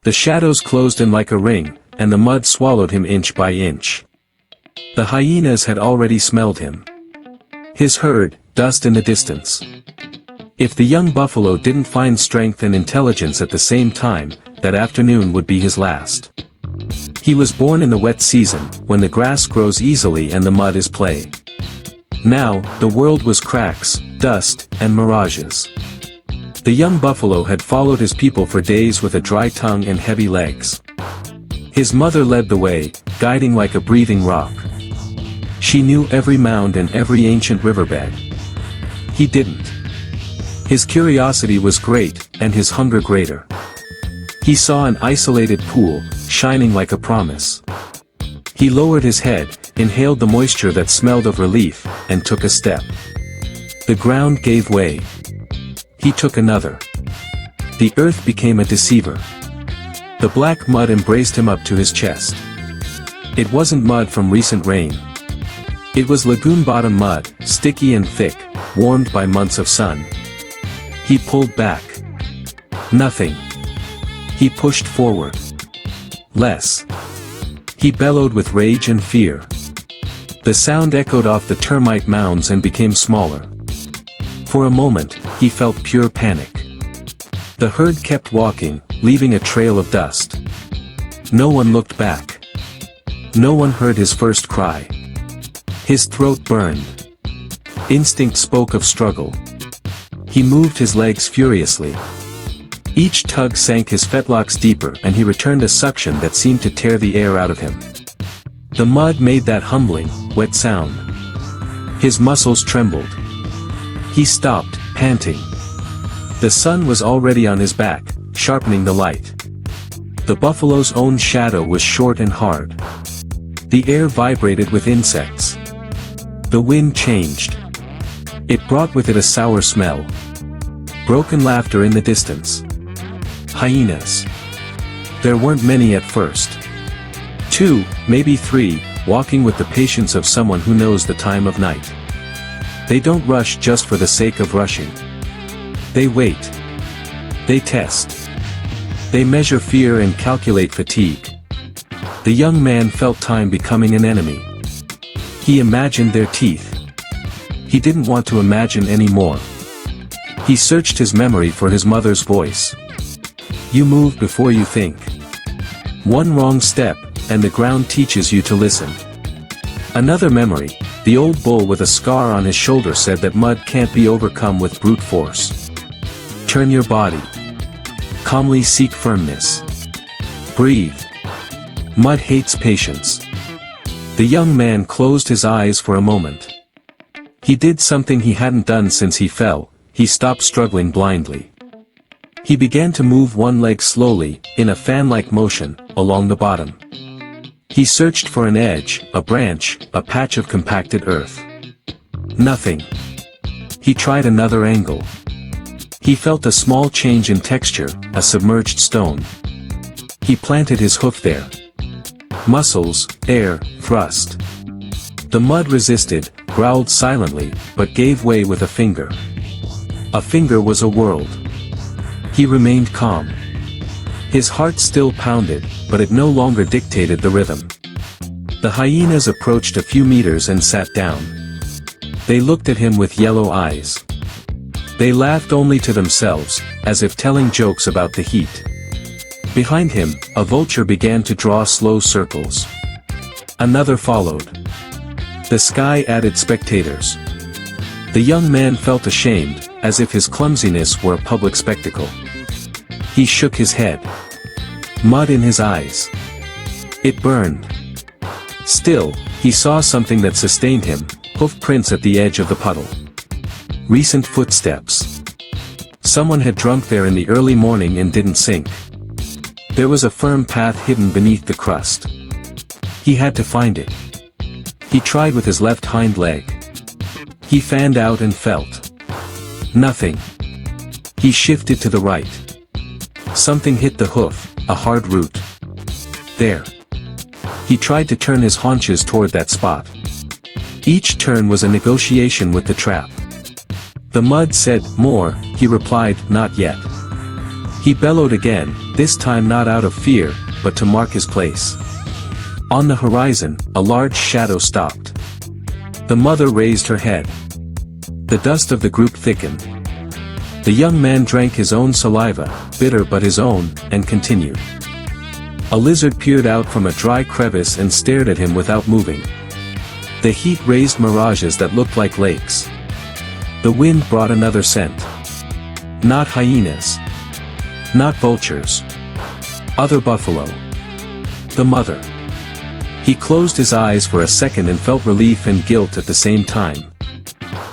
The shadows closed in like a ring, and the mud swallowed him inch by inch. The hyenas had already smelled him. His herd, dust in the distance. If the young buffalo didn't find strength and intelligence at the same time, that afternoon would be his last. He was born in the wet season, when the grass grows easily and the mud is play. Now, the world was cracks, dust, and mirages. The young buffalo had followed his people for days with a dry tongue and heavy legs. His mother led the way, guiding like a breathing rock. She knew every mound and every ancient riverbed. He didn't. His curiosity was great, and his hunger greater. He saw an isolated pool, shining like a promise. He lowered his head, inhaled the moisture that smelled of relief, and took a step. The ground gave way. He took another. The earth became a deceiver. The black mud embraced him up to his chest. It wasn't mud from recent rain. It was lagoon-bottom mud, sticky and thick, warmed by months of sun. He pulled back. Nothing. He pushed forward. Less. He bellowed with rage and fear. The sound echoed off the termite mounds and became smaller. For a moment, he felt pure panic. The herd kept walking, leaving a trail of dust. No one looked back. No one heard his first cry. His throat burned. Instinct spoke of struggle. He moved his legs furiously. Each tug sank his fetlocks deeper and he returned a suction that seemed to tear the air out of him. The mud made that humbling, wet sound. His muscles trembled. He stopped, panting. The sun was already on his back, sharpening the light. The buffalo's own shadow was short and hard. The air vibrated with insects. The wind changed. It brought with it a sour smell. Broken laughter in the distance. Hyenas. There weren't many at first. 2, maybe 3, walking with the patience of someone who knows the time of night. They don't rush just for the sake of rushing. They wait. They test. They measure fear and calculate fatigue. The young man felt time becoming an enemy. He imagined their teeth. He didn't want to imagine anymore. He searched his memory for his mother's voice. You move before you think. One wrong step, and the ground teaches you to listen. Another memory, the old bull with a scar on his shoulder said that mud can't be overcome with brute force. Turn your body. Calmly seek firmness. Breathe. Mud hates patience. The young man closed his eyes for a moment. He did something he hadn't done since he fell. He stopped struggling blindly. He began to move one leg slowly, in a fan-like motion, along the bottom. He searched for an edge, a branch, a patch of compacted earth. Nothing. He tried another angle. He felt a small change in texture, a submerged stone. He planted his hoof there. Muscles, air, thrust. The mud resisted, growled silently, but gave way with a finger. A finger was a world. He remained calm. His heart still pounded, but it no longer dictated the rhythm. The hyenas approached a few meters and sat down. They looked at him with yellow eyes. They laughed only to themselves, as if telling jokes about the heat. Behind him, a vulture began to draw slow circles. Another followed. The sky added spectators. The young man felt ashamed, as if his clumsiness were a public spectacle. He shook his head. Mud in his eyes. It burned. Still, he saw something that sustained him, hoof prints at the edge of the puddle. Recent footsteps. Someone had drunk there in the early morning and didn't sink. There was a firm path hidden beneath the crust. He had to find it. He tried with his left hind leg. He fanned out and felt. Nothing. He shifted to the right. Something hit the hoof, a hard root. There. He tried to turn his haunches toward that spot. Each turn was a negotiation with the trap. The mud said, "More," he replied, "Not yet." He bellowed again, this time not out of fear, but to mark his place. On the horizon, a large shadow stopped. The mother raised her head. The dust of the group thickened. The young man drank his own saliva, bitter but his own, and continued. A lizard peered out from a dry crevice and stared at him without moving. The heat raised mirages that looked like lakes. The wind brought another scent. Not hyenas. Not vultures. Other buffalo. The mother. He closed his eyes for a second and felt relief and guilt at the same time.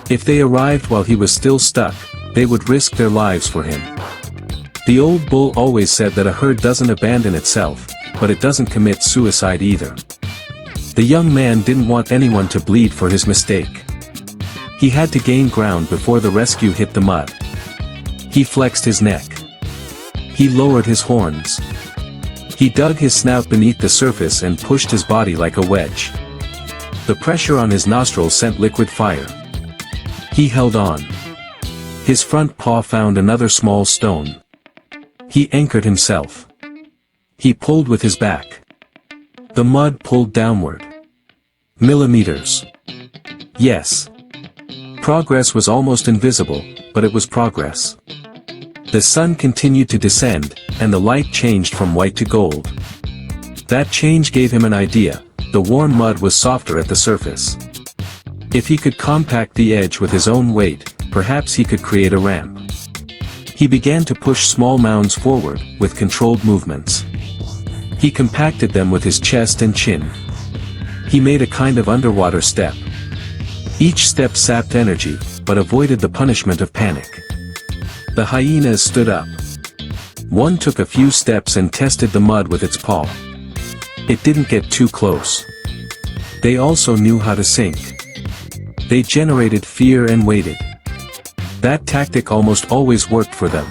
If they arrived while he was still stuck, they would risk their lives for him. The old bull always said that a herd doesn't abandon itself, but it doesn't commit suicide either. The young man didn't want anyone to bleed for his mistake. He had to gain ground before the rescue hit the mud. He flexed his neck. He lowered his horns. He dug his snout beneath the surface and pushed his body like a wedge. The pressure on his nostrils sent liquid fire. He held on. His front paw found another small stone. He anchored himself. He pulled with his back. The mud pulled downward. Millimeters. Yes. Progress was almost invisible, but it was progress. The sun continued to descend, and the light changed from white to gold. That change gave him an idea. The warm mud was softer at the surface. If he could compact the edge with his own weight, perhaps he could create a ramp. He began to push small mounds forward, with controlled movements. He compacted them with his chest and chin. He made a kind of underwater step. Each step sapped energy, but avoided the punishment of panic. The hyenas stood up. One took a few steps and tested the mud with its paw. It didn't get too close. They also knew how to sink. They generated fear and waited. That tactic almost always worked for them.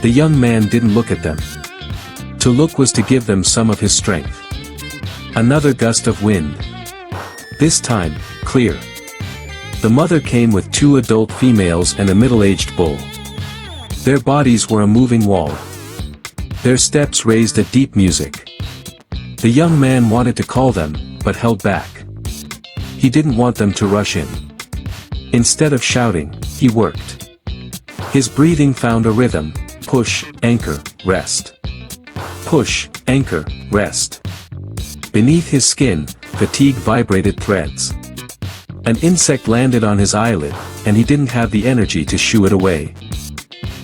The young man didn't look at them. To look was to give them some of his strength. Another gust of wind. This time, clear. The mother came with 2 adult females and a middle-aged bull. Their bodies were a moving wall. Their steps raised a deep music. The young man wanted to call them, but held back. He didn't want them to rush in. Instead of shouting, he worked. His breathing found a rhythm: push, anchor, rest. Push, anchor, rest. Beneath his skin, fatigue vibrated threads. An insect landed on his eyelid, and he didn't have the energy to shoo it away.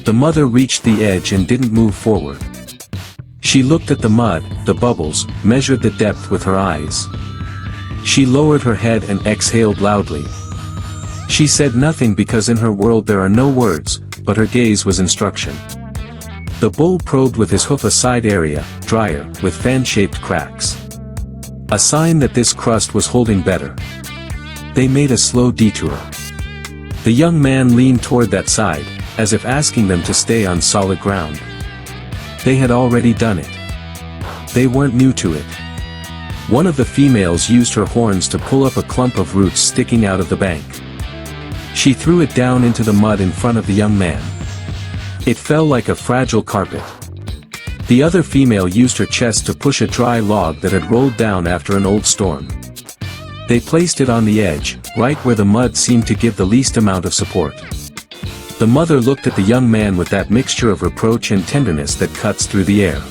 The mother reached the edge and didn't move forward. She looked at the mud, the bubbles, measured the depth with her eyes. She lowered her head and exhaled loudly. She said nothing because in her world there are no words, but her gaze was instruction. The bull probed with his hoof a side area, drier, with fan-shaped cracks. A sign that this crust was holding better. They made a slow detour. The young man leaned toward that side, as if asking them to stay on solid ground. They had already done it. They weren't new to it. One of the females used her horns to pull up a clump of roots sticking out of the bank. She threw it down into the mud in front of the young man. It fell like a fragile carpet. The other female used her chest to push a dry log that had rolled down after an old storm. They placed it on the edge, right where the mud seemed to give the least amount of support. The mother looked at the young man with that mixture of reproach and tenderness that cuts through the air.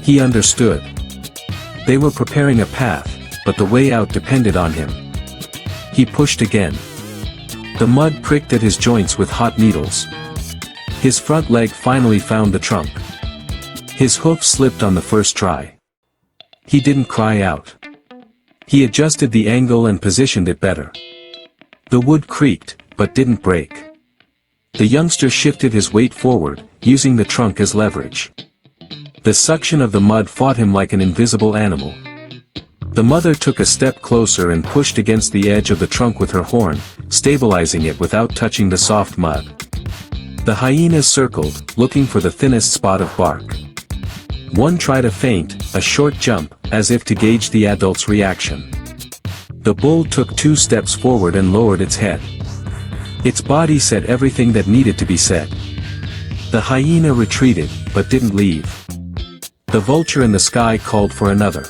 He understood. They were preparing a path, but the way out depended on him. He pushed again. The mud pricked at his joints with hot needles. His front leg finally found the trunk. His hoof slipped on the first try. He didn't cry out. He adjusted the angle and positioned it better. The wood creaked, but didn't break. The youngster shifted his weight forward, using the trunk as leverage. The suction of the mud fought him like an invisible animal. The mother took a step closer and pushed against the edge of the trunk with her horn, stabilizing it without touching the soft mud. The hyenas circled, looking for the thinnest spot of bark. One tried a feint, a short jump, as if to gauge the adult's reaction. The bull took 2 steps forward and lowered its head. Its body said everything that needed to be said. The hyena retreated, but didn't leave. The vulture in the sky called for another.